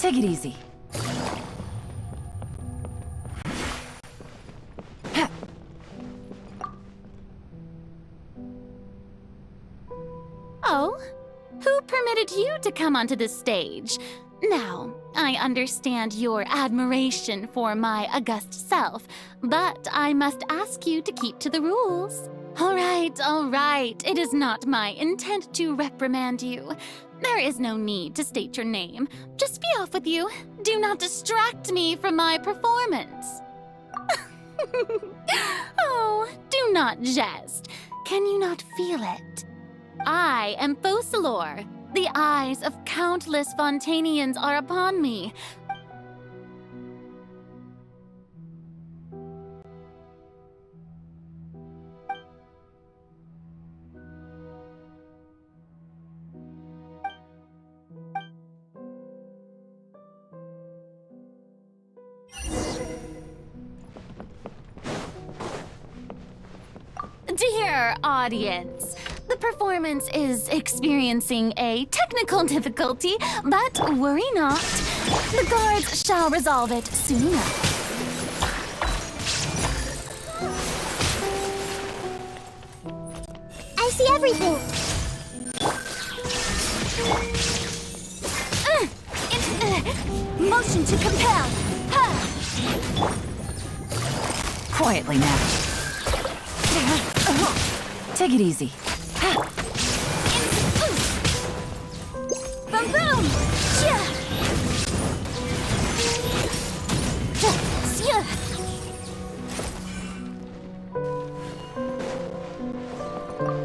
Take it easy. Oh? Who permitted you to come onto this stage? Now, I understand your admiration for my august self, but I must ask you to keep to the rules. All right. It is not my intent to reprimand you. There is no need to state your name. Just be off with you. Do not distract me from my performance. Oh, do not jest. Can you not feel it? I am Focalor. The eyes of countless Fontainians are upon me. Dear audience, the performance is experiencing a technical difficulty, but worry not. The guards shall resolve it soon enough. I see everything. Motion to compel. Quietly now. Take it easy. Boom boom!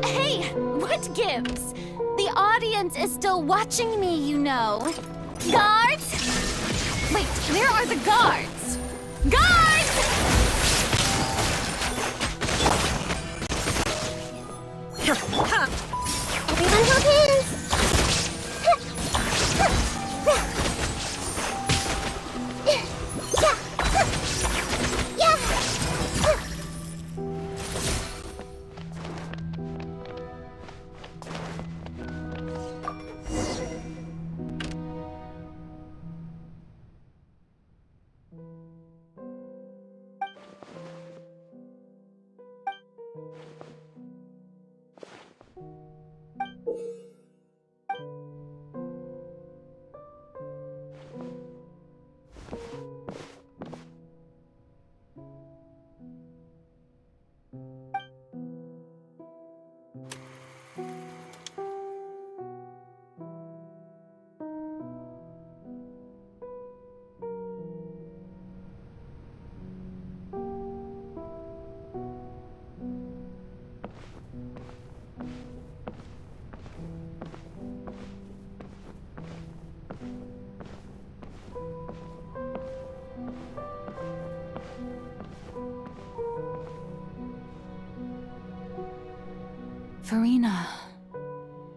Hey, what gives? The audience is still watching me, you know. Guards? Wait, where are the guards? Guards! Everyone hold hands.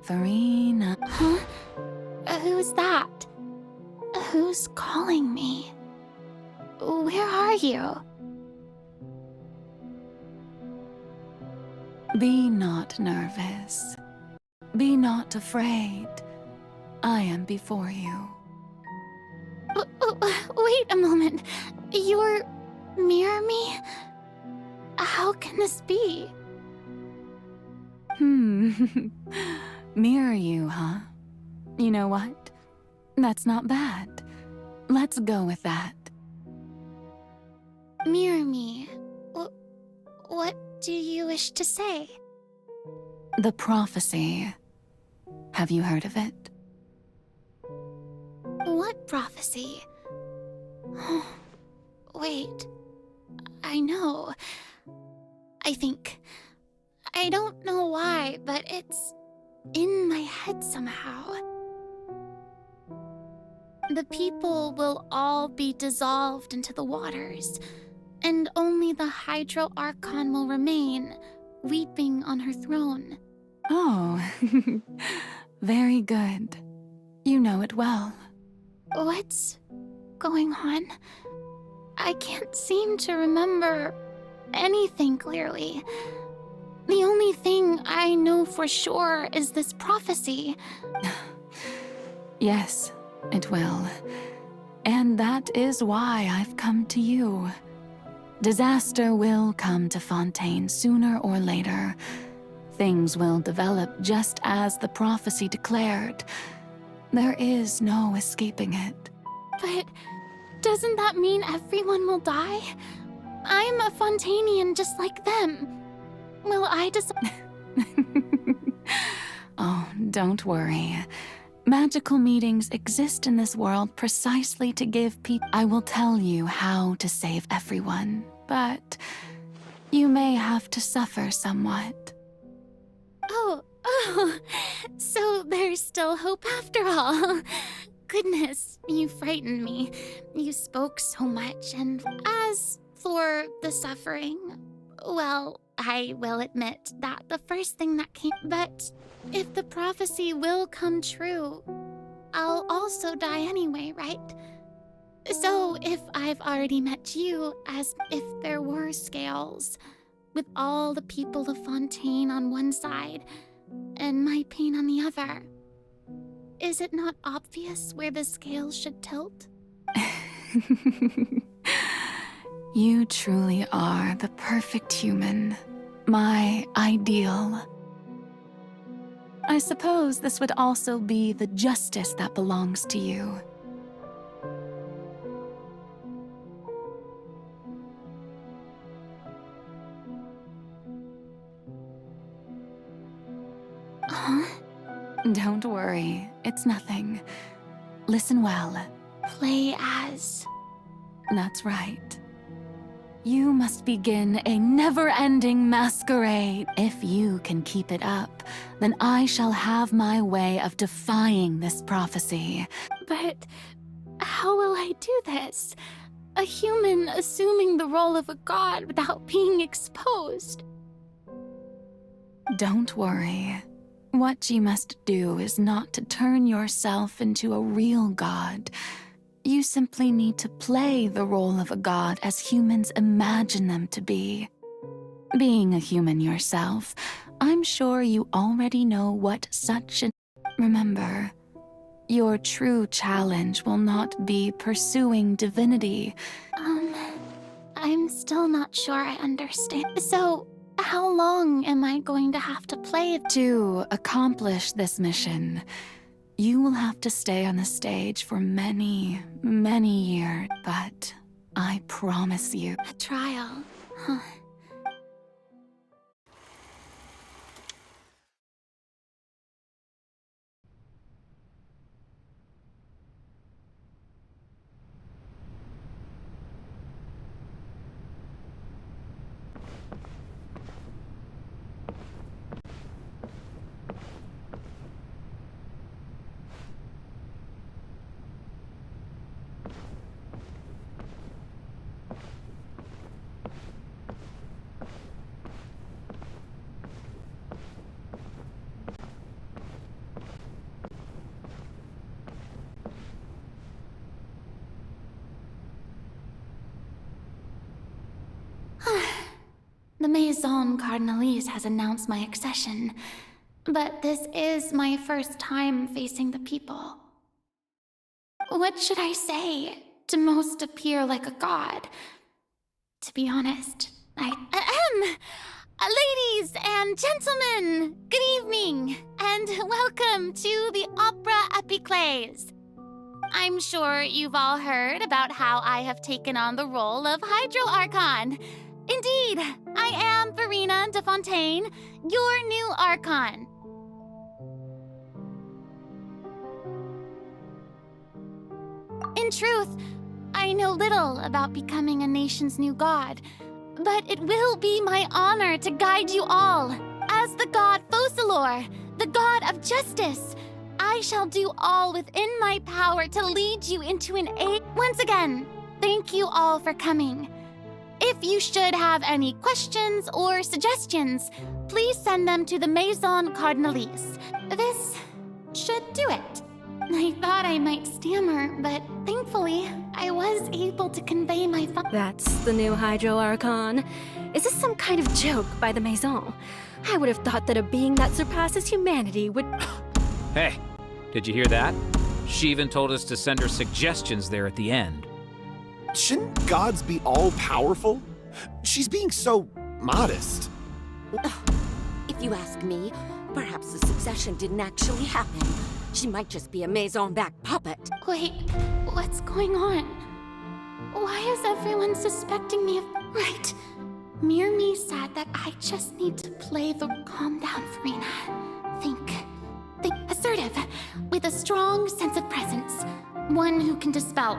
Farina. Huh? Who's that? Who's calling me? Where are you? Be not nervous. Be not afraid. I am before you. Wait a moment. You're mirror me? How can this be? Mirror you, huh? You know what? That's not bad. Let's go with that. Mirror me. What do you wish to say? The prophecy. Have you heard of it? What prophecy? Wait. I know. I think. I don't know why, but it's in my head somehow. The people will all be dissolved into the waters, and only the Hydro Archon will remain, weeping on her throne. Oh, very good. You know it well. What's going on? I can't seem to remember anything clearly. The only thing I know for sure is this prophecy. Yes, it will. And that is why I've come to you. Disaster will come to Fontaine sooner or later. Things will develop just as the prophecy declared. There is no escaping it. But doesn't that mean everyone will die? I'm a Fontainian just like them. Will I just... Oh, don't worry. Magical meetings exist in this world precisely to give people... I will tell you how to save everyone, but you may have to suffer somewhat. Oh, so there's still hope after all. Goodness, you frightened me. You spoke so much, and as for the suffering, well, I will admit that the first thing that came... But if the prophecy will come true, I'll also die anyway, right? So if I've already met you, as if there were scales, with all the people of Fontaine on one side, and my pain on the other, is it not obvious where the scales should tilt? You truly are the perfect human, my ideal. I suppose this would also be the justice that belongs to you. Huh? Don't worry, it's nothing. Listen well. Play as... That's right. You must begin a never-ending masquerade. If you can keep it up, then I shall have my way of defying this prophecy. But how will I do this? A human assuming the role of a god without being exposed. Don't worry. What you must do is not to turn yourself into a real god. You simply need to play the role of a god as humans imagine them to be. Being a human yourself, I'm sure you already know what such an... Remember, your true challenge will not be pursuing divinity. I'm still not sure I understand. So, how long am I going to have to play? To accomplish this mission, you will have to stay on the stage for many, many years, but I promise you... A trial, huh? The Maison Cardinalise has announced my accession, but this is my first time facing the people. What should I say to most appear like a god? To be honest, ladies and gentlemen, good evening, and welcome to the Opera Epiclese. I'm sure you've all heard about how I have taken on the role of Hydro Archon. Indeed, I am Verena de Fontaine, your new Archon. In truth, I know little about becoming a nation's new god, but it will be my honor to guide you all. As the god Focalor, the god of justice, I shall do all within my power to lead you into an age. Once again, thank you all for coming. If you should have any questions or suggestions, please send them to the Maison Cardinalise. This should do it. I thought I might stammer, but thankfully, I was able to convey my thoughts. That's the new Hydro Archon. Is this some kind of joke by the Maison? I would have thought that a being that surpasses humanity would... Hey, did you hear that? She even told us to send her suggestions there at the end. Shouldn't gods be all-powerful? She's being so modest. If you ask me, perhaps the succession didn't actually happen. She might just be a Maison back puppet. Wait, what's going on? Why is everyone suspecting me of... Right. Mirmi said that I just need to play the calm down, Farina. Think assertive, with a strong sense of presence. One who can dispel...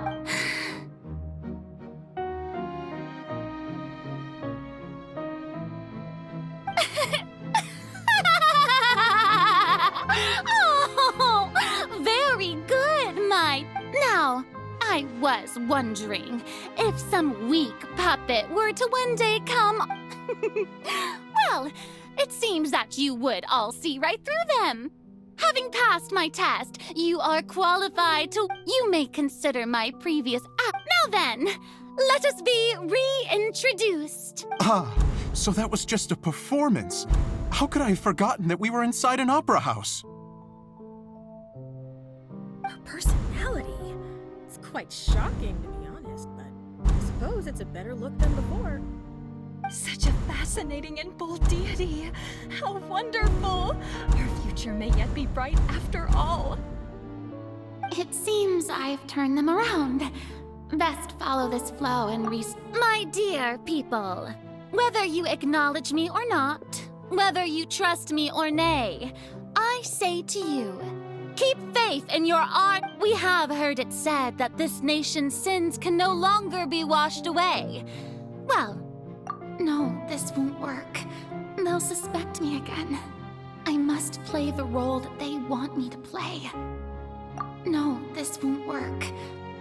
Oh, very good, my... Now, I was wondering if some weak puppet were to one day come... Well, it seems that you would all see right through them. Having passed my test, you are qualified to... You may consider my previous... Now then, let us be reintroduced. Ah, so that was just a performance. How could I have forgotten that we were inside an opera house? Her personality. It's quite shocking, to be honest, but I suppose it's a better look than before. Such a fascinating and bold deity. How wonderful! Our future may yet be bright after all. It seems I've turned them around. Best follow this flow and My dear people, whether you acknowledge me or not, whether you trust me or nay, I say to you, keep faith in your art. We have heard it said that this nation's sins can no longer be washed away. Well, no, this won't work. They'll suspect me again. I must play the role that they want me to play. No, this won't work.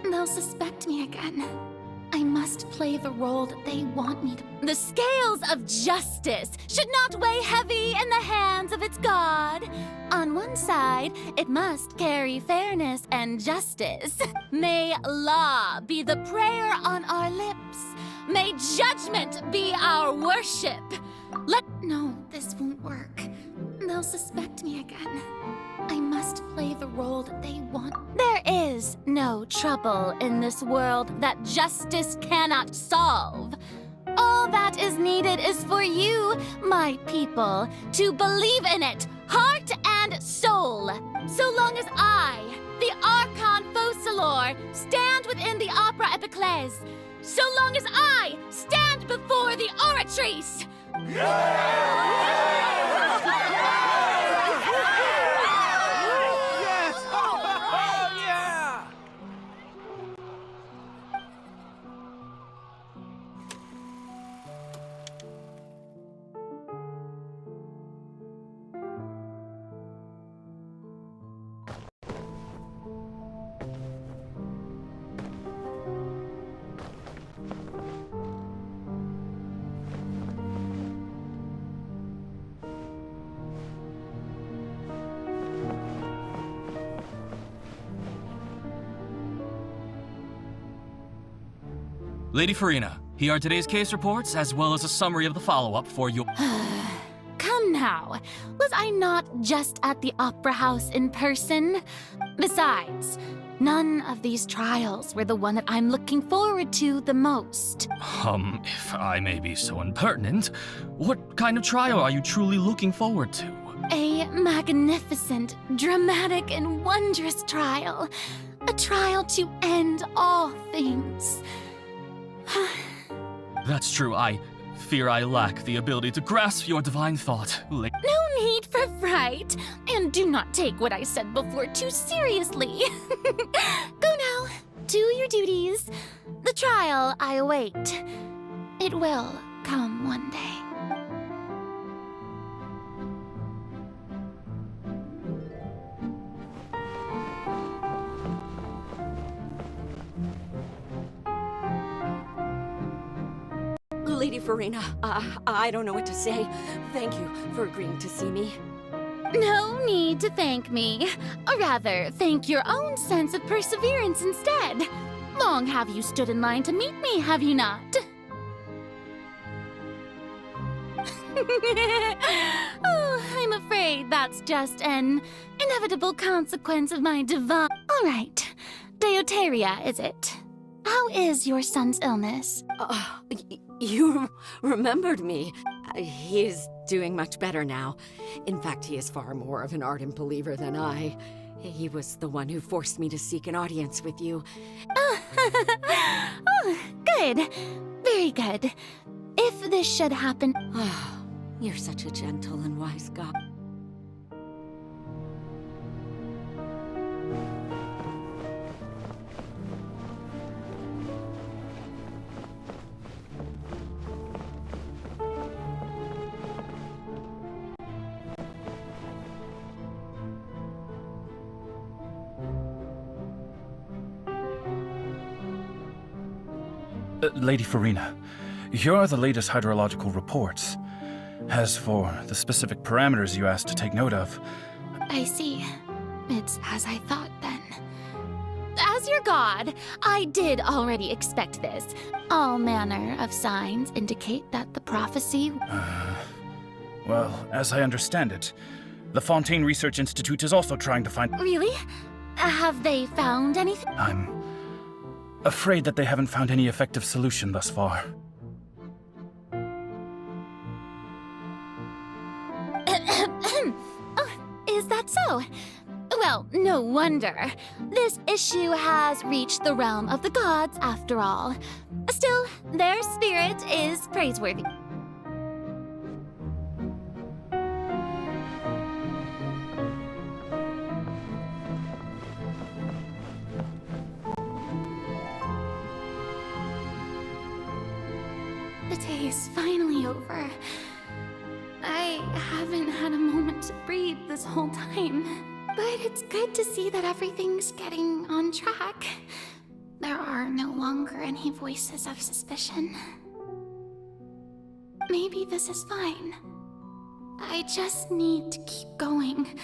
They'll suspect me again. I must play the role that they want me to... The scales of justice should not weigh heavy in the hands of its God. On one side, it must carry fairness and justice. May law be the prayer on our lips. May judgment be our worship. No, this won't work. They'll suspect me again. I must play the role that they want. There is no trouble in this world that justice cannot solve. All that is needed is for you, my people, to believe in it, heart and soul. So long as I, the Archon Focalor, stand within the Opera Epiclese, so long as I stand before the Oratrice. Lady Farina, here are today's case reports, as well as a summary of the follow-up for your... Come now, was I not just at the Opera House in person? Besides, none of these trials were the one that I'm looking forward to the most. If I may be so impertinent, what kind of trial are you truly looking forward to? A magnificent, dramatic, and wondrous trial. A trial to end all things. That's true. I fear I lack the ability to grasp your divine thought. No need for fright, and do not take what I said before too seriously. Go now, do your duties. The trial I await. It will come one day. Lady Farina, I don't know what to say. Thank you for agreeing to see me. No need to thank me. Or rather, thank your own sense of perseverance instead. Long have you stood in line to meet me, have you not? Oh, I'm afraid that's just an inevitable consequence of my divine. All right, Deuteria, is it? How is your son's illness? You remembered me. He is doing much better now. In fact, he is far more of an ardent believer than I. He was the one who forced me to seek an audience with you. Oh, good. Very good. If this should happen... You're such a gentle and wise God. Lady Farina, here are the latest hydrological reports. As for the specific parameters you asked to take note of... I see. It's as I thought then. As your god, I did already expect this. All manner of signs indicate that the prophecy... Well, as I understand it, the Fontaine Research Institute is also trying to find... Really? Have they found anything? I'm afraid that they haven't found any effective solution thus far. Oh, is that so? Well, no wonder. This issue has reached the realm of the gods, after all. Still, their spirit is praiseworthy. The day is finally over. I haven't had a moment to breathe this whole time. But it's good to see that everything's getting on track. There are no longer any voices of suspicion. Maybe this is fine. I just need to keep going.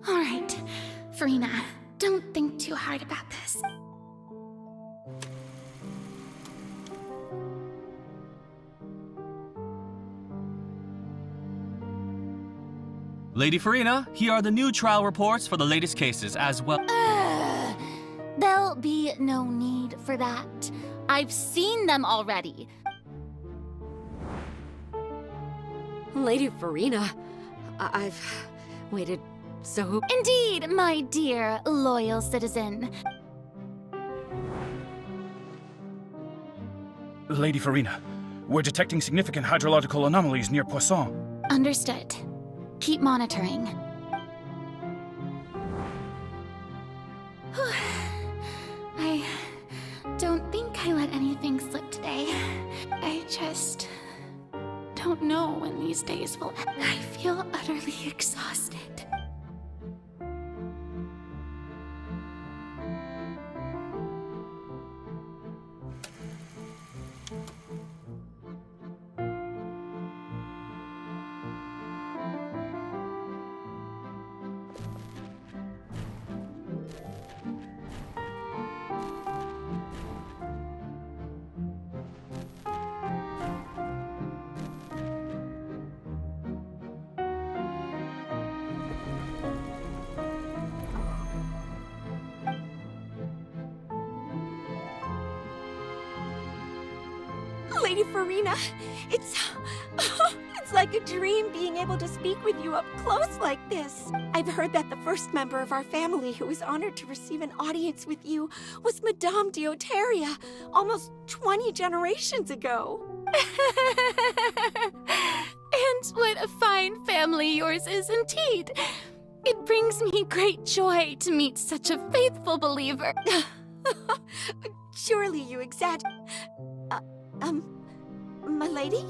All right, Farina, don't think too hard about this. Lady Farina, here are the new trial reports for the latest cases as well. There'll be no need for that. I've seen them already. Lady Farina, I've waited so... Indeed, my dear loyal citizen. Lady Farina, we're detecting significant hydrological anomalies near Poisson. Understood. Keep monitoring. I don't think I let anything slip today. I just don't know when these days will end. I feel utterly exhausted. Lady Farina, it's like a dream being able to speak with you up close like this. I've heard that the first member of our family who was honored to receive an audience with you was Madame Deuteria, almost 20 generations ago. And what a fine family yours is indeed. It brings me great joy to meet such a faithful believer. Surely you exaggerate. My lady?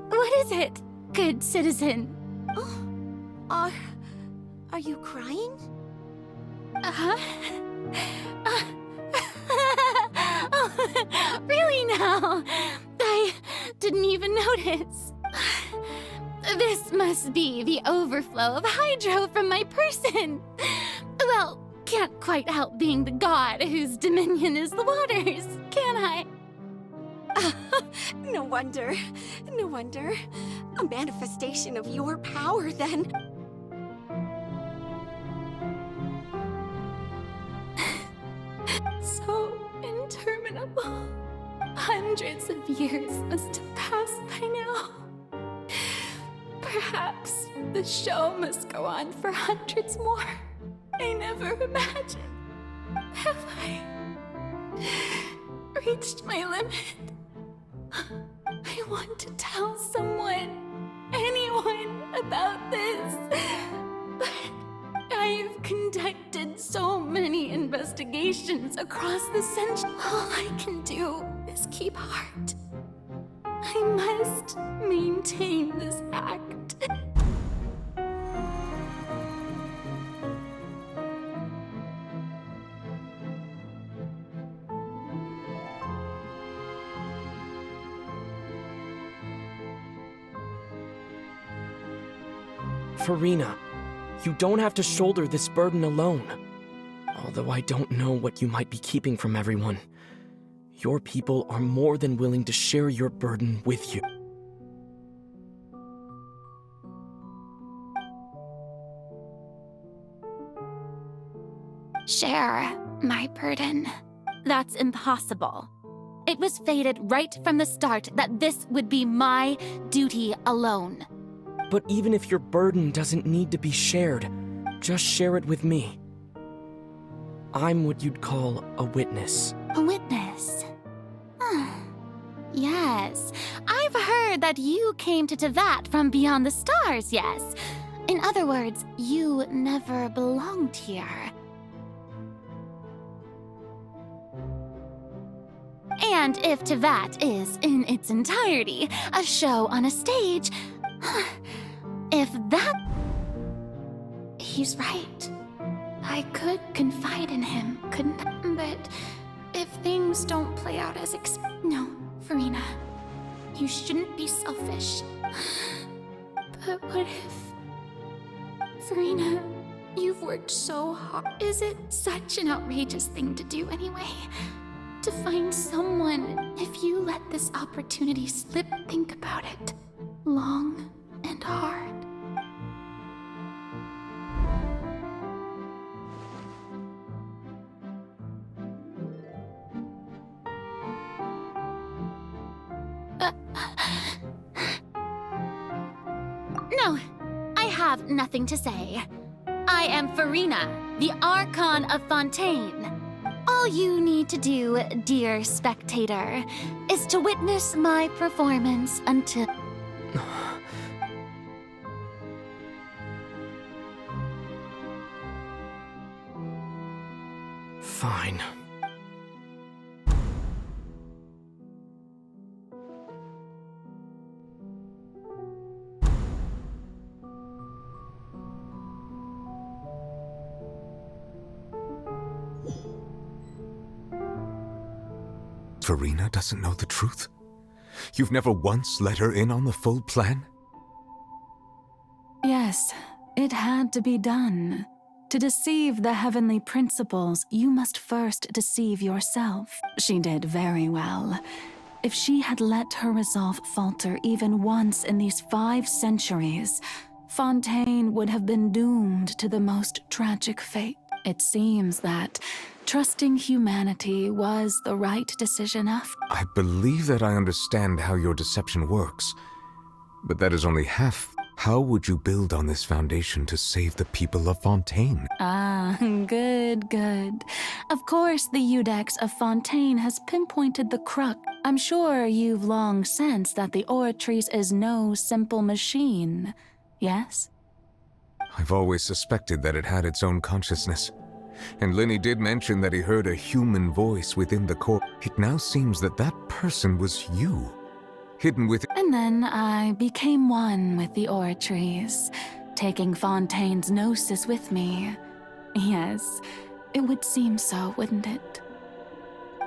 What is it, good citizen? Oh, are you crying? Oh, really now? I didn't even notice. This must be the overflow of hydro from my person. Well, can't quite help being the god whose dominion is the waters, can I? No wonder. No wonder. A manifestation of your power, then. So interminable. Hundreds of years must have passed by now. Perhaps the show must go on for hundreds more. I never imagined. Have I reached my limit? I want to tell someone, anyone, about this. But I've conducted so many investigations across the century. All I can do is keep heart. I must maintain this act. Farina, you don't have to shoulder this burden alone. Although I don't know what you might be keeping from everyone. Your people are more than willing to share your burden with you. Share my burden. That's impossible. It was fated right from the start that this would be my duty alone. But even if your burden doesn't need to be shared, just share it with me. I'm what you'd call a witness. A witness? Yes, I've heard that you came to Tevat from beyond the stars, yes. In other words, you never belonged here. And if Tevat is, in its entirety, a show on a stage, if that... He's right. I could confide in him, couldn't I? But if things don't play out as No, Farina. You shouldn't be selfish. But what if... Farina, you've worked so hard. Is it such an outrageous thing to do anyway? To find someone, if you let this opportunity slip, think about it. Long and hard. No, I have nothing to say. I am Farina, the Archon of Fontaine. All you need to do, dear spectator, is to witness my performance until... Fine. Farina doesn't know the truth? You've never once let her in on the full plan? Yes, it had to be done. To deceive the heavenly principles, you must first deceive yourself. She did very well. If she had let her resolve falter even once in these 5 centuries, Fontaine would have been doomed to the most tragic fate. It seems that trusting humanity was the right decision after. I believe that I understand how your deception works, but that is only half. How would you build on this foundation to save the people of Fontaine? Ah, good, good. Of course, the Iudex of Fontaine has pinpointed the crux. I'm sure you've long sensed that the Oratrice is no simple machine, yes? I've always suspected that it had its own consciousness. And Lenny did mention that he heard a human voice within the core. It now seems that that person was you, hidden within... And then I became one with the Oratrice, taking Fontaine's gnosis with me. Yes, it would seem so, wouldn't it?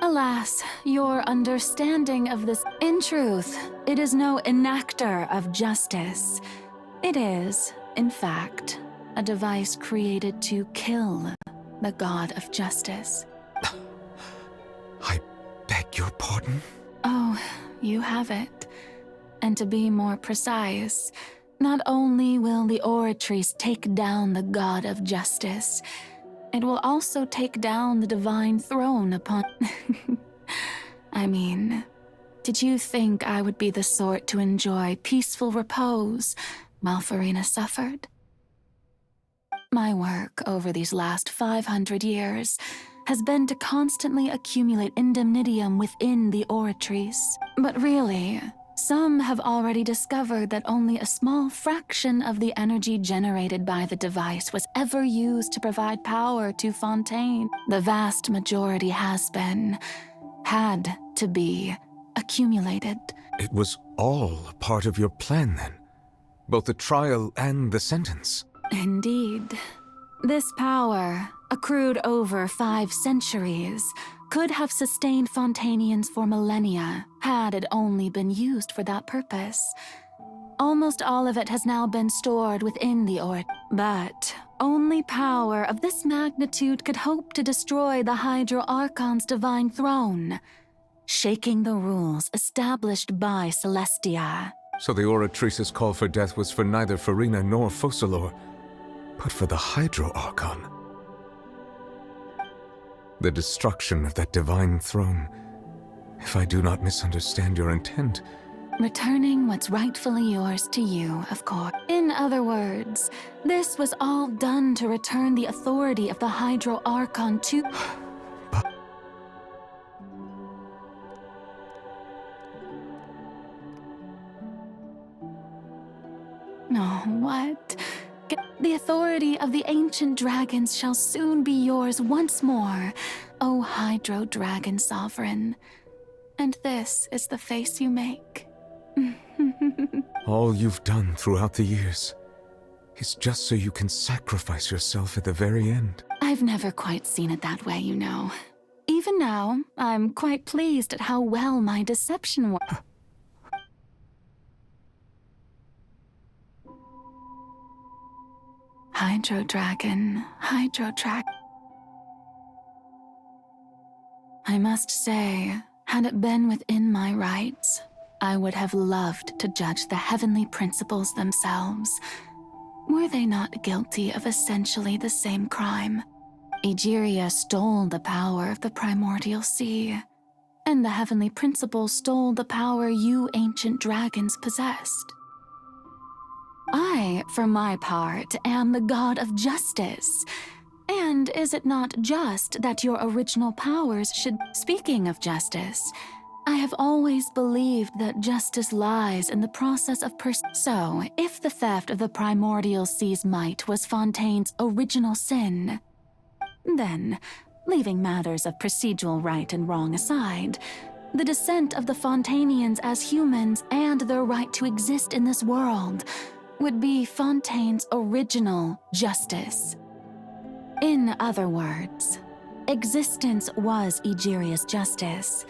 Alas, your understanding of this... In truth, it is no enactor of justice. It is, in fact, a device created to kill the god of justice. I beg your pardon? Oh, you have it. And to be more precise, not only will the Oratrice take down the God of Justice, it will also take down the divine throne upon... I mean, did you think I would be the sort to enjoy peaceful repose while Farina suffered? My work over these last 500 years has been to constantly accumulate indemnitium within the Oratrice. But really, some have already discovered that only a small fraction of the energy generated by the device was ever used to provide power to Fontaine. The vast majority had to be, accumulated. It was all part of your plan, then? Both the trial and the sentence? Indeed. This power, accrued over 5 centuries, could have sustained Fontainians for millennia had it only been used for that purpose. Almost all of it has now been stored within the but only power of this magnitude could hope to destroy the Archon's divine throne, shaking the rules established by Celestia. So the Oratrice's call for death was for neither Farina nor Focalor, but for the Archon. The destruction of that divine throne, if I do not misunderstand your intent. Returning what's rightfully yours to you, of course. In other words, this was all done to return the authority of the Archon to... But... Oh, what? The authority of the ancient dragons shall soon be yours once more, O Hydro Dragon Sovereign. And this is the face you make. All you've done throughout the years is just so you can sacrifice yourself at the very end. I've never quite seen it that way, you know. Even now, I'm quite pleased at how well my deception worked. Hydro Dragon. I must say, had it been within my rights, I would have loved to judge the heavenly principles themselves. Were they not guilty of essentially the same crime? Egeria stole the power of the primordial sea, and the heavenly principles stole the power you ancient dragons possessed. I, for my part, am the god of justice. And is it not just that your original powers should... Speaking of justice, I have always believed that justice lies in the process of So, if the theft of the primordial sea's might was Fontaine's original sin, then, leaving matters of procedural right and wrong aside, the descent of the Fontainians as humans and their right to exist in this world would be Fontaine's original justice. In other words, existence was Egeria's justice,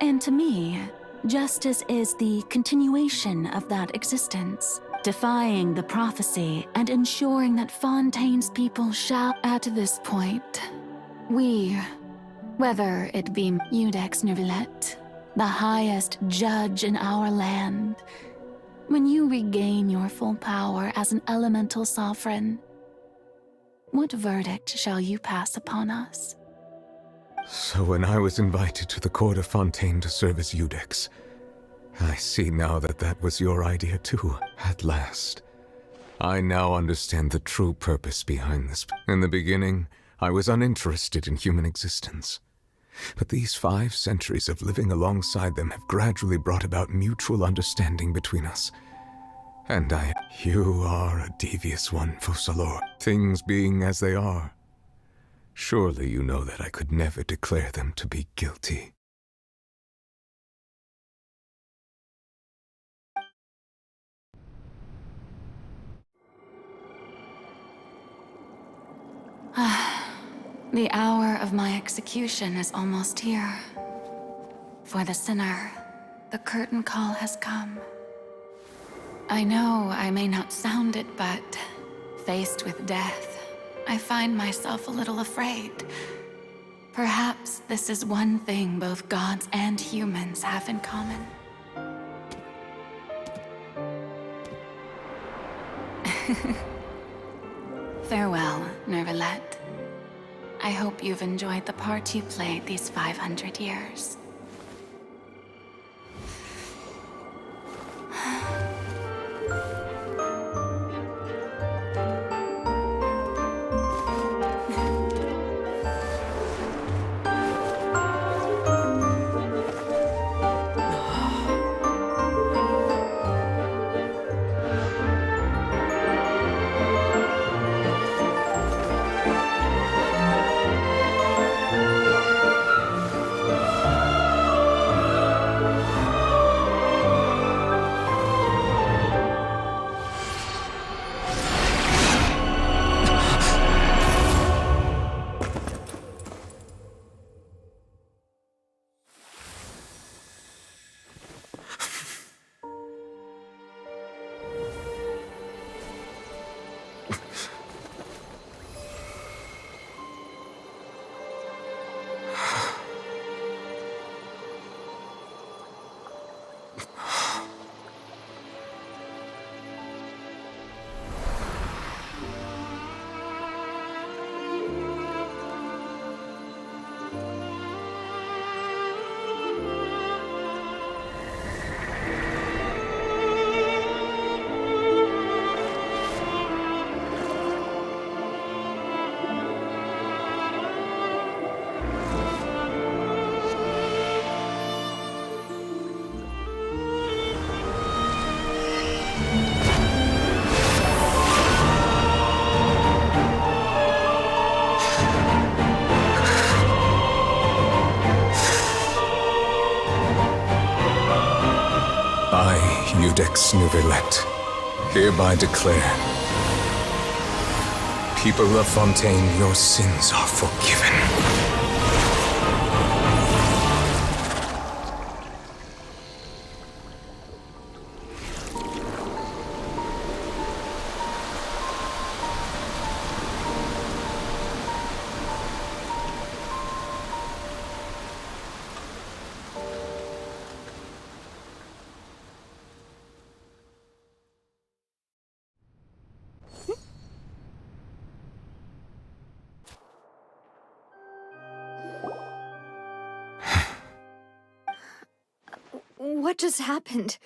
and to me, justice is the continuation of that existence, defying the prophecy and ensuring that Fontaine's people shall... At this point, we, whether it be Iudex Nervillet, the highest judge in our land, when you regain your full power as an elemental sovereign, what verdict shall you pass upon us? So when I was invited to the court of Fontaine to serve as Iudex, I see now that that was your idea too, at last. I now understand the true purpose behind this. In the beginning, I was uninterested in human existence. But these 5 centuries of living alongside them have gradually brought about mutual understanding between us. And you are a devious one, Focalor. Things being as they are, surely you know that I could never declare them to be guilty. The hour of my execution is almost here. For the sinner, the curtain call has come. I know I may not sound it, but faced with death, I find myself a little afraid. Perhaps this is one thing both gods and humans have in common. Farewell, Nervalet. I hope you've enjoyed the part you played these 500 years. Ex Nouvelette, hereby declare, people of Fontaine, your sins are forgiven. What just happened?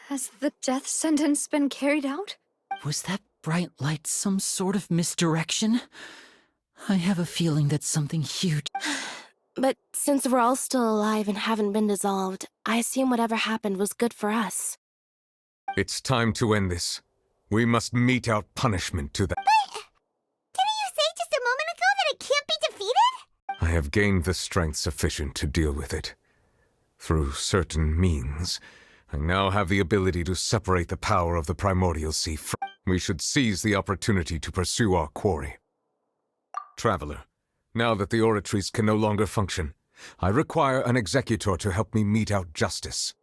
Has the death sentence been carried out? Was that bright light some sort of misdirection? I have a feeling that something huge... But since we're all still alive and haven't been dissolved, I assume whatever happened was good for us. It's time to end this. We must mete out punishment to the... But... didn't you say just a moment ago that it can't be defeated? I have gained the strength sufficient to deal with it. Through certain means, I now have the ability to separate the power of the primordial sea from... We should seize the opportunity to pursue our quarry. Traveler, now that the oratories can no longer function, I require an executor to help me mete out justice.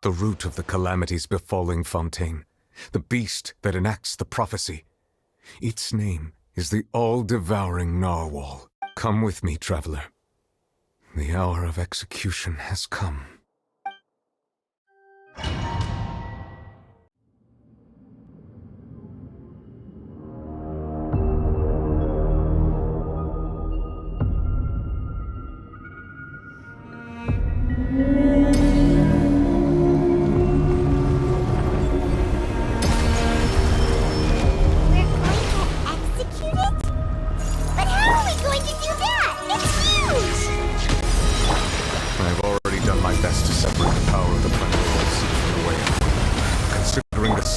The root of the calamities befalling Fontaine, the beast that enacts the prophecy. Its name is the all-devouring narwhal. Come with me, traveler. The hour of execution has come.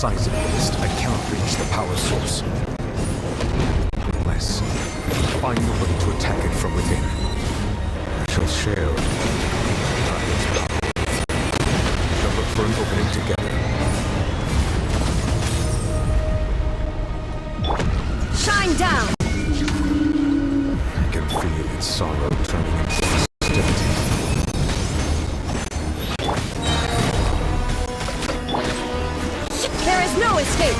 Size of the beast, I cannot reach the power source. Unless I find a way to attack it from within. I shall share its power. We shall look for an opening together. Shine down! I can feel its sorrow turning into hostility. There is no escape!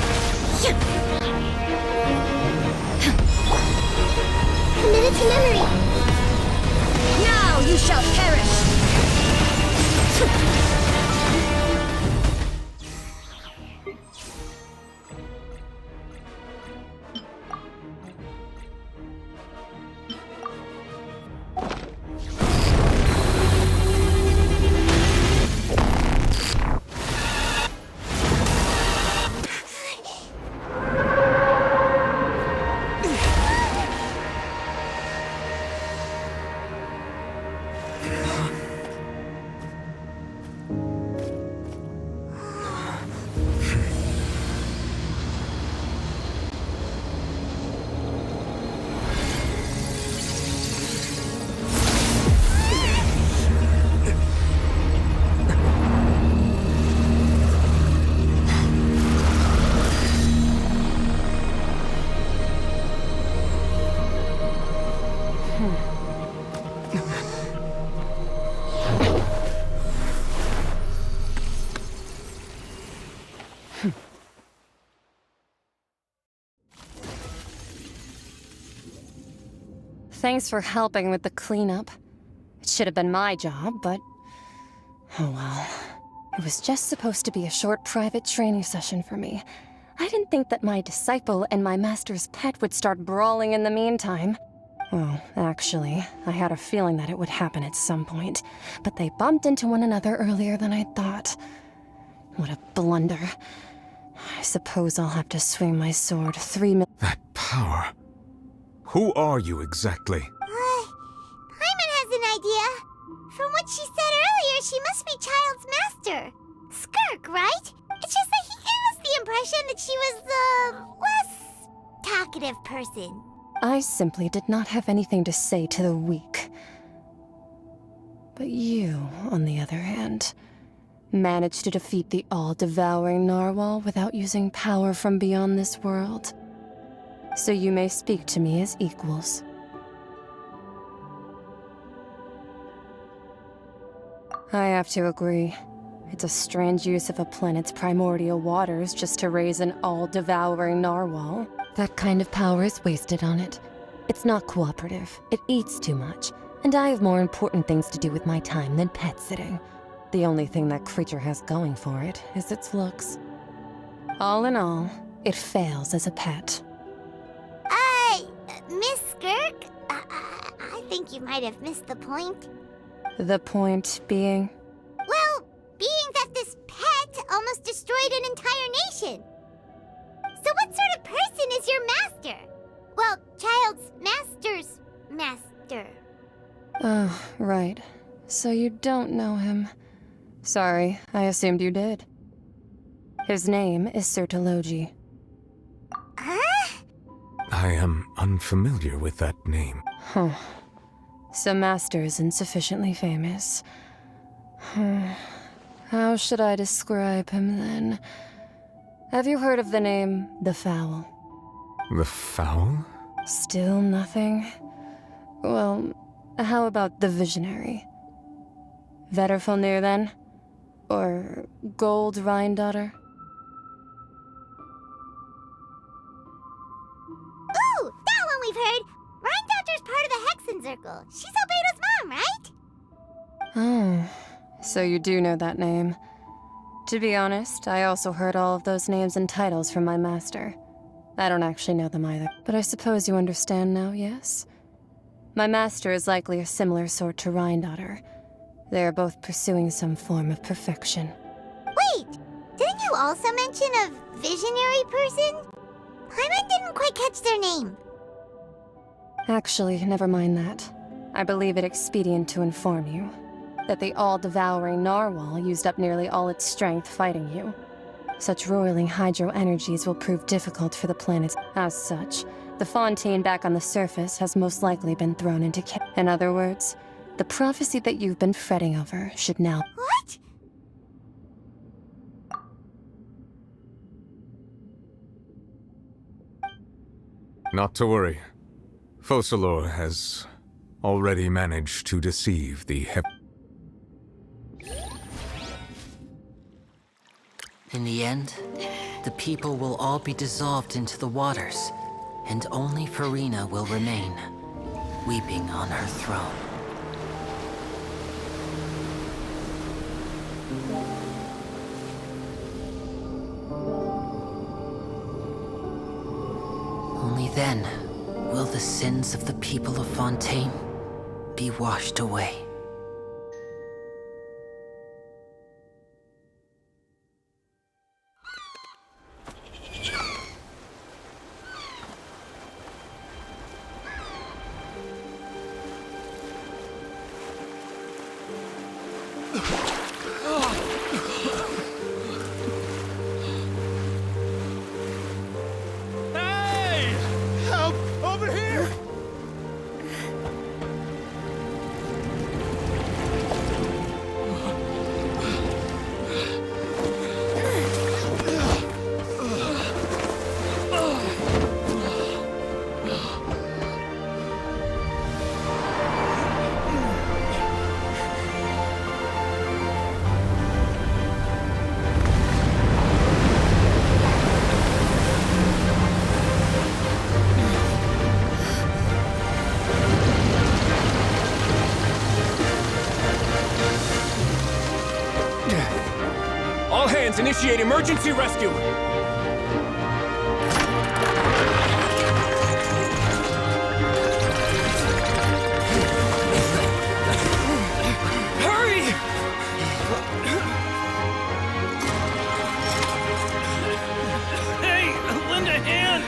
Committed to memory! Now you shall perish! Thanks for helping with the cleanup. It should have been my job, but... oh well. It was just supposed to be a short private training session for me. I didn't think that my disciple and my master's pet would start brawling in the meantime. Well, actually, I had a feeling that it would happen at some point, but they bumped into one another earlier than I thought. What a blunder. I suppose I'll have to swing my sword 3 mil- That power. Who are you exactly? Paimon has an idea. From what she said earlier, she must be Child's master. Skirk, right? It's just that he gave us the impression that she was the less talkative person. I simply did not have anything to say to the weak. But you, on the other hand, managed to defeat the all-devouring narwhal without using power from beyond this world. So you may speak to me as equals. I have to agree. It's a strange use of a planet's primordial waters just to raise an all-devouring narwhal. That kind of power is wasted on it. It's not cooperative. It eats too much. And I have more important things to do with my time than pet sitting. The only thing that creature has going for it is its looks. All in all, it fails as a pet. Miss Skirk? I think you might have missed the point. The point being? Well, being that this pet almost destroyed an entire nation. So what sort of person is your master? Well, Child's master's master. Oh, right. So you don't know him. Sorry, I assumed you did. His name is Sertologi. I am unfamiliar with that name. Huh. So Master isn't sufficiently famous. How should I describe him then? Have you heard of the name The Fowl? The Fowl? Still nothing? Well, how about the Visionary? Vetterfulnir then? Or Gold Rhine-daughter? Ooh, that one we've heard! Rhine-daughter's part of the Hexen Circle. She's Albedo's mom, right? Oh, so you do know that name. To be honest, I also heard all of those names and titles from my master. I don't actually know them either, but I suppose you understand now, yes? My master is likely a similar sort to Rhine-daughter. They are both pursuing some form of perfection. Wait! Didn't you also mention a visionary person? Paimon didn't quite catch their name. Actually, never mind that. I believe it expedient to inform you that the all-devouring narwhal used up nearly all its strength fighting you. Such roiling hydro energies will prove difficult for the planet. As such, the fontaine back on the surface has most likely been thrown into chaos. In other words, the prophecy that you've been fretting over should now— What? Not to worry. Focalor has already managed to deceive the In the end, the people will all be dissolved into the waters, and only Farina will remain, weeping on her throne. Only then will the sins of the people of Fontaine be washed away. All hands, initiate emergency rescue! Hurry! Hey, lend a hand!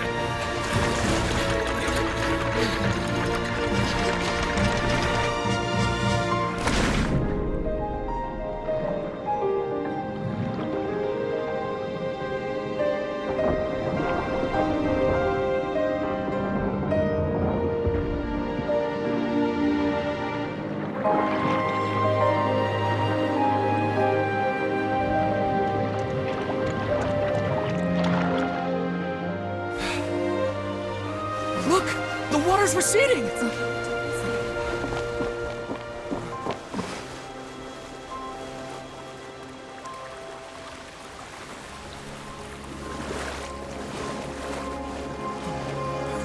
Look! The water's receding!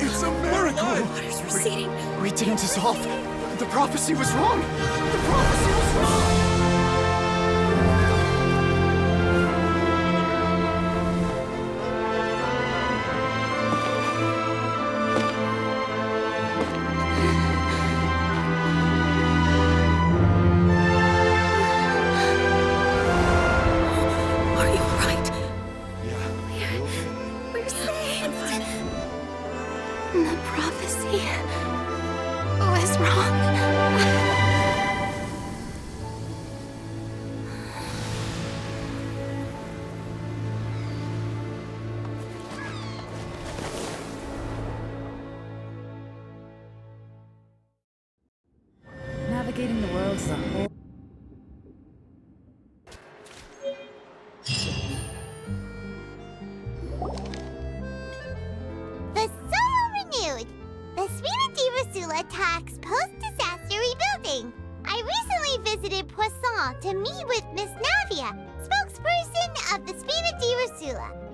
It's a miracle! Water's receding. We didn't dissolve. The prophecy was wrong! The prophecy was wrong! The prophecy was wrong. Navigating the world is a whole... The soil renewed. The Spina attacks post-disaster rebuilding. I recently visited Poisson to meet with Miss Navia, spokesperson of the Spina.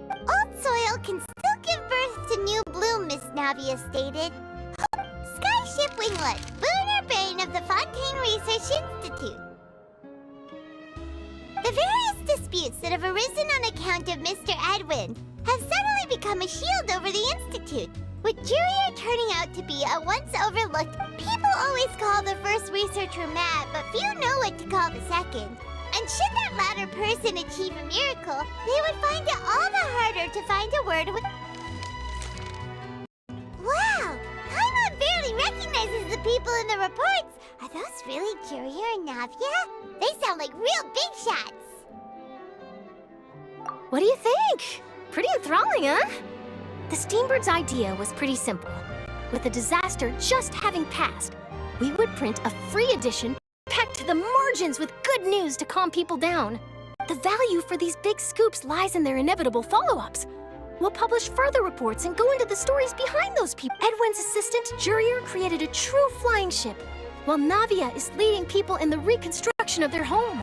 Old soil can still give birth to new bloom, Miss Navia stated. Skyship Winglet, lunar brain of the Fontaine Research Institute. The various disputes that have arisen on account of Mr. Edwin have suddenly become a shield over the Institute, with Jurier turning out to be a once overlooked... People always call the first researcher mad, but few know what to call the second. And should that latter person achieve a miracle, they would find it all the harder to find a word with... Wow! Paimon barely recognizes the people in the reports. Are those really Jurier and Navia? They sound like real big shots. What do you think? Pretty enthralling, huh? The Steambird's idea was pretty simple. With the disaster just having passed, we would print a free edition packed to the margins with good news to calm people down. The value for these big scoops lies in their inevitable follow-ups. We'll publish further reports and go into the stories behind those people. Edwin's assistant, Jurier, created a true flying ship, while Navia is leading people in the reconstruction of their home.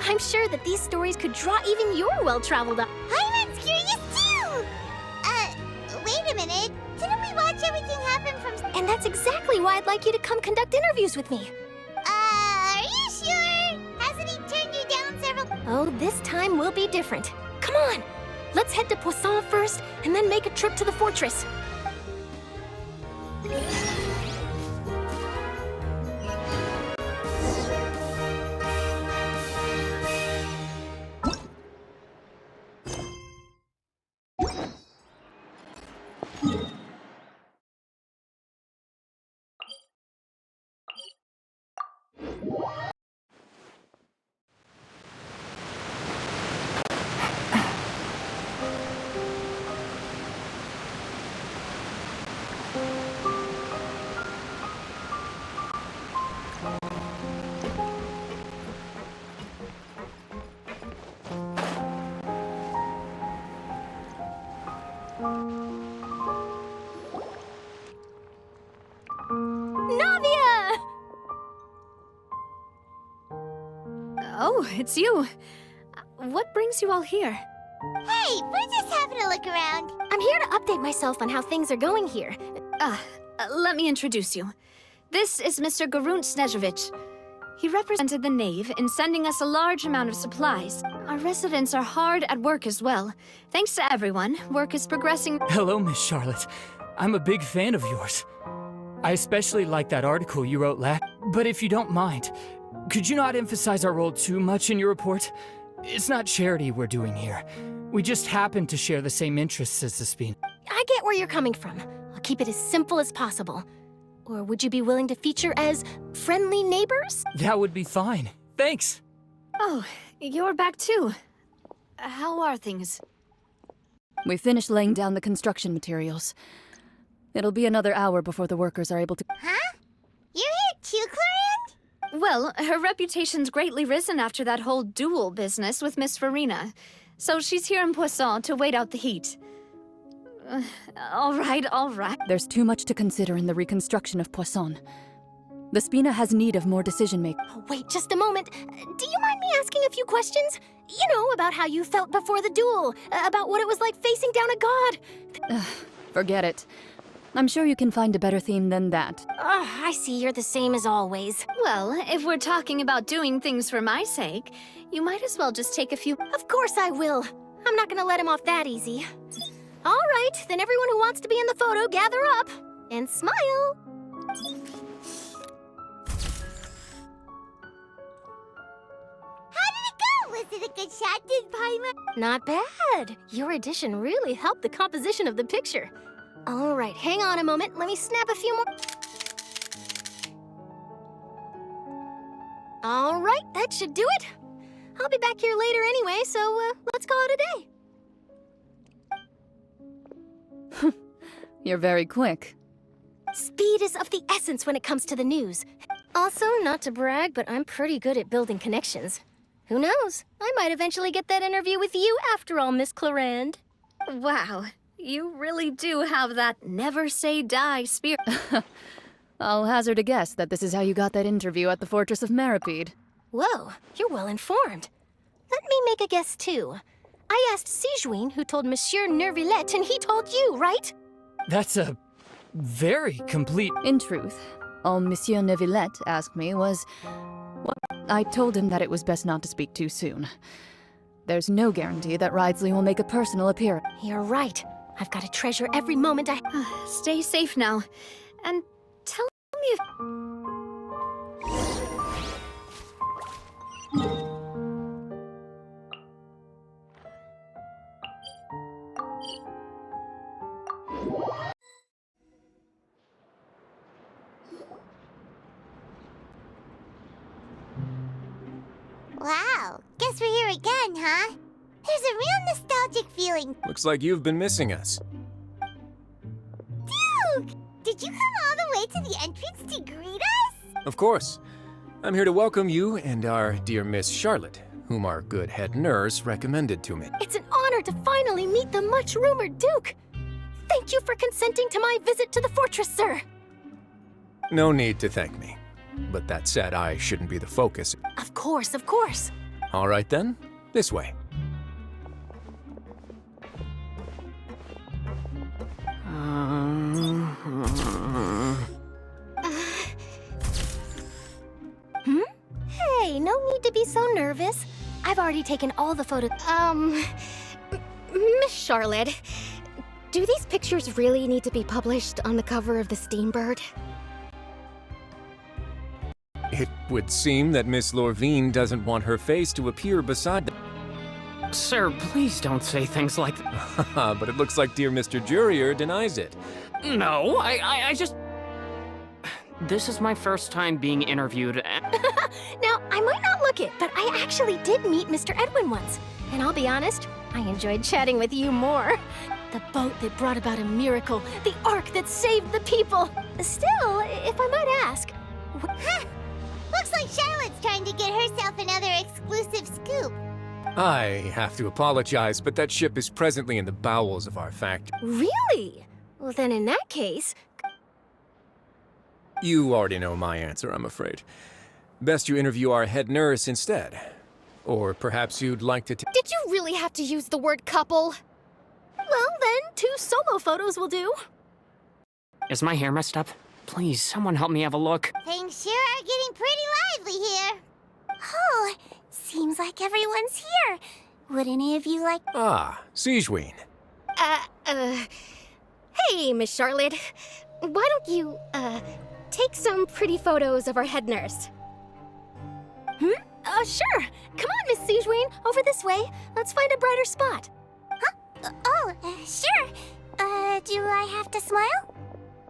I'm sure that these stories could draw even your well-traveled eye. Paimon's curious too! Wait a minute. Didn't we watch everything happen from... And that's exactly why I'd like you to come conduct interviews with me. Are you sure? Hasn't he turned you down several... Oh, this time will be different. Come on! Let's head to Poisson first, and then make a trip to the fortress. Navia! Oh, it's you. What brings you all here? Hey, we're just having a look around. I'm here to update myself on how things are going here. Let me introduce you. This is Mr. Garunt Snezhevich. He represented the Knave in sending us a large amount of supplies. Our residents are hard at work as well. Thanks to everyone, work is progressing. Hello, Miss Charlotte. I'm a big fan of yours. I especially like that article you wrote last. But if you don't mind, could you not emphasize our role too much in your report? It's not charity we're doing here. We just happen to share the same interests as the Spina. I get where you're coming from. I'll keep it as simple as possible. Or would you be willing to feature as friendly neighbors? That would be fine. Thanks. Oh, you're back too. How are things? We finished laying down the construction materials. It'll be another hour before the workers are able to... Huh? You're here too, Clarand? Well, her reputation's greatly risen after that whole duel business with Miss Farina. So she's here in Poisson to wait out the heat. All right. There's too much to consider in the reconstruction of Poisson. The Spina has need of more decision-making. Oh, wait, just a moment. Do you mind me asking a few questions? You know, about how you felt before the duel, about what it was like facing down a god. Forget it. I'm sure you can find a better theme than that. I see you're the same as always. Well, if we're talking about doing things for my sake, you might as well just take a few... Of course I will. I'm not gonna let him off that easy. All right, then everyone who wants to be in the photo, gather up. And smile. Was it a good shot, did Paimon? Not bad. Your addition really helped the composition of the picture. All right, hang on a moment. Let me snap a few more. All right, that should do it. I'll be back here later anyway, so let's call it a day. You're very quick. Speed is of the essence when it comes to the news. Also, not to brag, but I'm pretty good at building connections. Who knows? I might eventually get that interview with you after all, Miss Clarand. Wow, you really do have that never say die spirit. I'll hazard a guess that this is how you got that interview at the Fortress of Meripede. Whoa, you're well informed. Let me make a guess too. I asked Sijuin who told Monsieur Nervillette, and he told you, right? That's a very complete... In truth, all Monsieur Nervillette asked me was... Well, I told him that it was best not to speak too soon. There's no guarantee that Ridesley will make a personal appearance. You're right. I've got to treasure every moment I... Stay safe now. And tell me if... Wow, guess we're here again, huh? There's a real nostalgic feeling. Looks like you've been missing us. Duke! Did you come all the way to the entrance to greet us? Of course. I'm here to welcome you and our dear Miss Charlotte, whom our good head nurse recommended to me. It's an honor to finally meet the much-rumored Duke. Thank you for consenting to my visit to the fortress, sir. No need to thank me. But that said, I shouldn't be the focus. Of course, of course. All right then, this way. Hey, no need to be so nervous. I've already taken all the photos. Miss Charlotte, do these pictures really need to be published on the cover of the Steambird? It would seem that Miss Lorvine doesn't want her face to appear beside them. Sir, please don't say things like that. But it looks like dear Mr. Jurier denies it. No, I just... This is my first time being interviewed. Now, I might not look it, but I actually did meet Mr. Edwin once. And I'll be honest, I enjoyed chatting with you more. The boat that brought about a miracle, the ark that saved the people. Still, if I might ask... Huh. Looks like Charlotte's trying to get herself another exclusive scoop. I have to apologize, but that ship is presently in the bowels of our factory. Really? Well, then in that case... You already know my answer, I'm afraid. Best you interview our head nurse instead. Or perhaps you'd like to... Did you really have to use the word couple? Well, then, 2 solo photos will do. Is my hair messed up? Please, someone help me have a look. Things sure are getting pretty lively here. Oh, Seems like everyone's here. Would any of you like... Ah, Sigewinne. Hey, Miss Charlotte. Why don't you, take some pretty photos of our head nurse? Sure. Come on, Miss Sigewinne. Over this way. Let's find a brighter spot. Sure. Do I have to smile?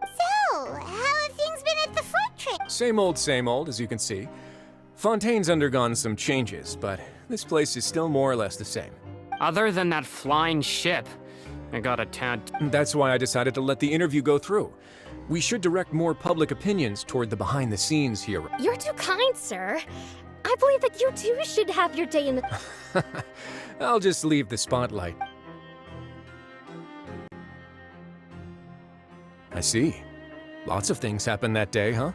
So, how have things been at the fortress? Same old, as you can see. Fontaine's undergone some changes, but this place is still more or less the same. Other than that flying ship, I got a tad... That's why I decided to let the interview go through. We should direct more public opinions toward the behind-the-scenes here. You're too kind, sir. I believe that you too should have your day in the... I'll just leave the spotlight. I see. Lots of things happened that day, huh?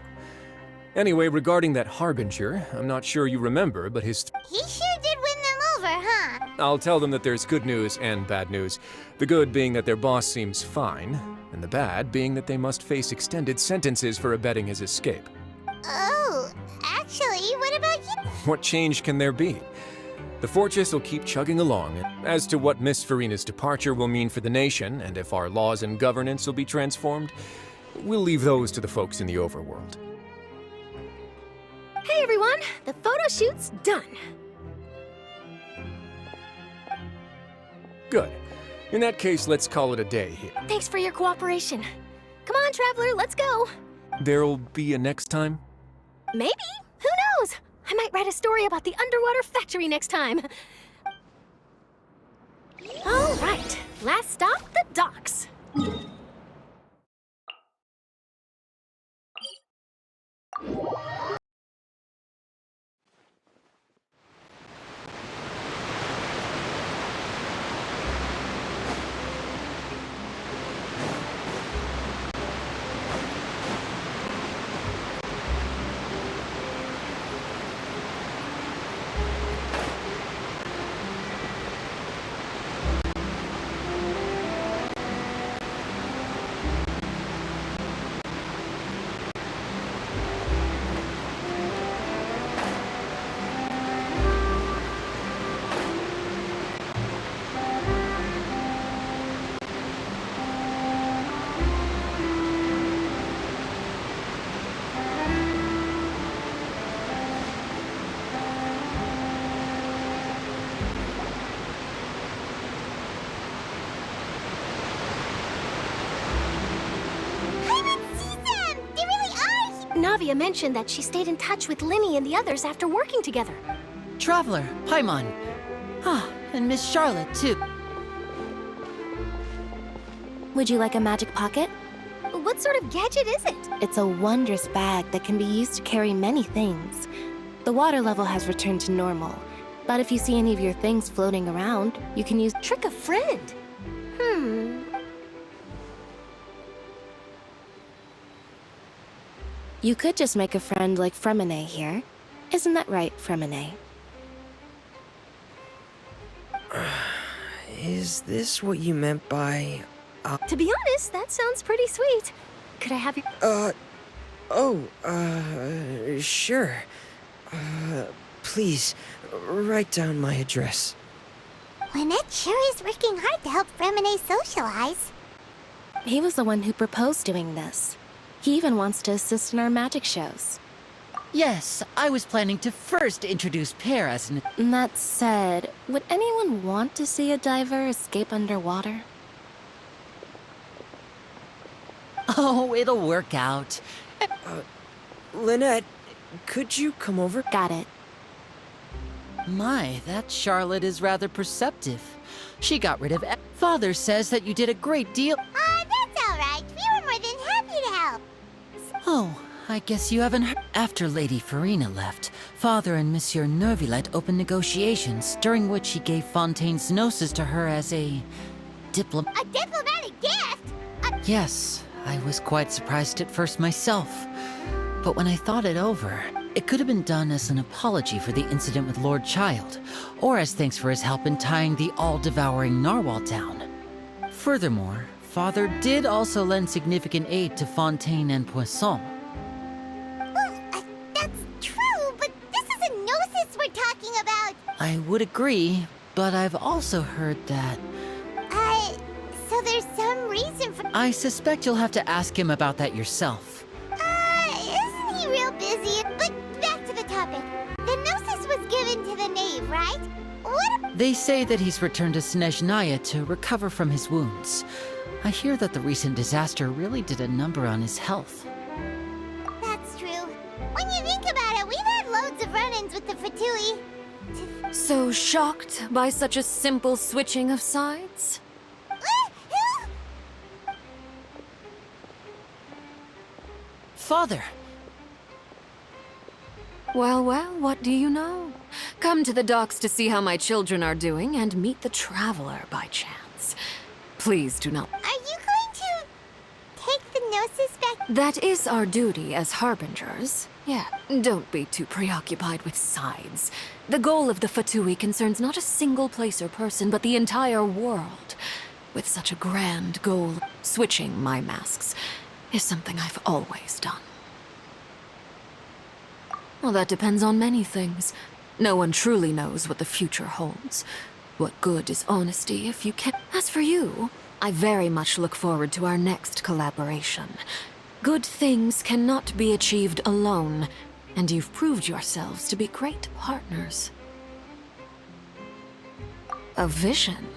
Anyway, regarding that Harbinger, I'm not sure you remember, but his... He sure did win them over, huh? I'll tell them that there's good news and bad news. The good being that their boss seems fine, and the bad being that they must face extended sentences for abetting his escape. Oh, actually, what about you? What change can there be? The fortress will keep chugging along. As to what Miss Furina's departure will mean for the nation, and if our laws and governance will be transformed, we'll leave those to the folks in the overworld. Hey, everyone. The photo shoot's done. Good. In that case, let's call it a day here. Thanks for your cooperation. Come on, Traveler, let's go. There'll be a next time? Maybe. Who knows? I might write a story about the underwater factory next time. All right. Last stop, the docks. Navia mentioned that she stayed in touch with Linny and the others after working together. Traveler, Paimon. Ah, and Miss Charlotte, too. Would you like a magic pocket? What sort of gadget is it? It's a wondrous bag that can be used to carry many things. The water level has returned to normal, but if you see any of your things floating around, you can use Trick a friend. You could just make a friend like Fremine here. Isn't that right, Fremine? Is this what you meant by... To be honest, that sounds pretty sweet. Could I have your... Sure. Please, write down my address. Lynette sure is working hard to help Fremine socialize. He was the one who proposed doing this. He even wants to assist in our magic shows. Yes, I was planning to first introduce Pear as an... That said, would anyone want to see a diver escape underwater? Oh, it'll work out. Lynette, could you come over? Got it. My, that Charlotte is rather perceptive. She got rid of... Father says that you did a great deal... That's all right. We were more than happy to help. Oh, I guess you haven't heard. After Lady Furina left, Father and Monsieur Neuvillette opened negotiations, during which he gave Fontaine's gnosis to her as a... A diplomatic gift? Yes, I was quite surprised at first myself. But when I thought it over, it could have been done as an apology for the incident with Lord Child, or as thanks for his help in tying the all-devouring narwhal down. Furthermore, Father did also lend significant aid to Fontaine and Poisson. Well, that's true, but this is a gnosis we're talking about. I would agree, but I've also heard that... So there's some reason for... I suspect you'll have to ask him about that yourself. Isn't he real busy? But back to the topic. The Gnosis was given to the knave, right? What? They say that he's returned to Snezhnaya to recover from his wounds. I hear that the recent disaster really did a number on his health. That's true. When you think about it, we've had loads of run-ins with the Fatui. So shocked by such a simple switching of sides? Father! Well, what do you know? Come to the docks to see how my children are doing and meet the Traveler by chance. Please do not... Are you going to take the Gnosis back? That is our duty as harbingers. Yeah, don't be too preoccupied with sides. The goal of the Fatui concerns not a single place or person, but the entire world. With such a grand goal, switching my masks is something I've always done. Well, that depends on many things. No one truly knows what the future holds. What good is honesty if you can't... As for you, I very much look forward to our next collaboration. Good things cannot be achieved alone, and you've proved yourselves to be great partners. A vision?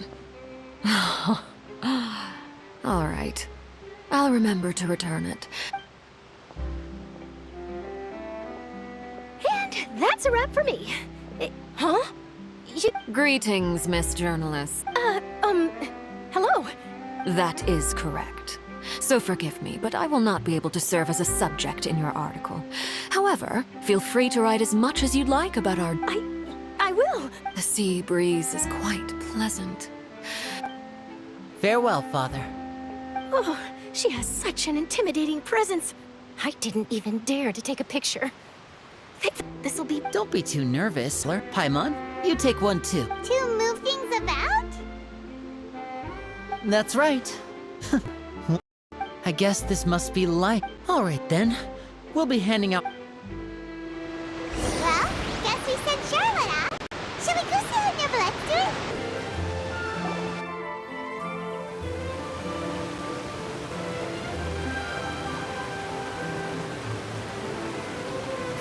All right. I'll remember to return it. And that's a wrap for me. Huh? Greetings, Miss Journalist. Hello? That is correct. So forgive me, but I will not be able to serve as a subject in your article. However, feel free to write as much as you'd like about our... I will. The sea breeze is quite pleasant. Farewell, Father. Oh, she has such an intimidating presence. I didn't even dare to take a picture. This'll be... Don't be too nervous, Paimon. You take one too. To move things about? That's right. I guess this must be life. All right then. We'll be handing out... Well, guess we sent Charlotte off. Shall we go see how Neverlette's doing?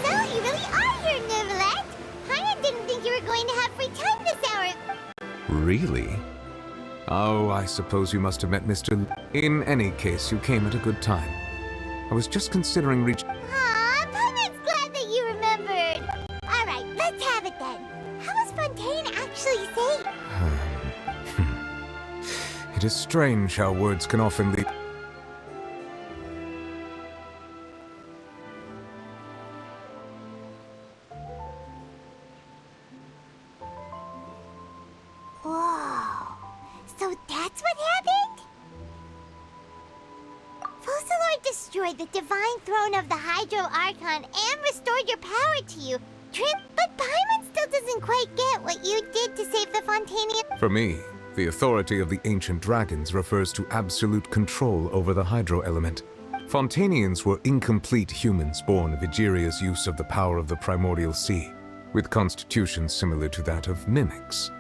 So, you really are here, Neverlette. Paimon didn't think you were going to have free time this hour. Really? Oh, I suppose you must have met Mr. In any case, you came at a good time. I was just considering reaching... Aw, Paimon's glad that you remembered. All right, let's have it then. How was Fontaine actually saying? It is strange how words can often lead... Whoa. So that's what happened? Focalord destroyed the divine throne of the Hydro Archon and restored your power to you. But Paimon still doesn't quite get what you did to save the Fontainian. For me, the authority of the ancient dragons refers to absolute control over the hydro element. Fontainians were incomplete humans born of Egeria's use of the power of the primordial sea, with constitutions similar to that of mimics.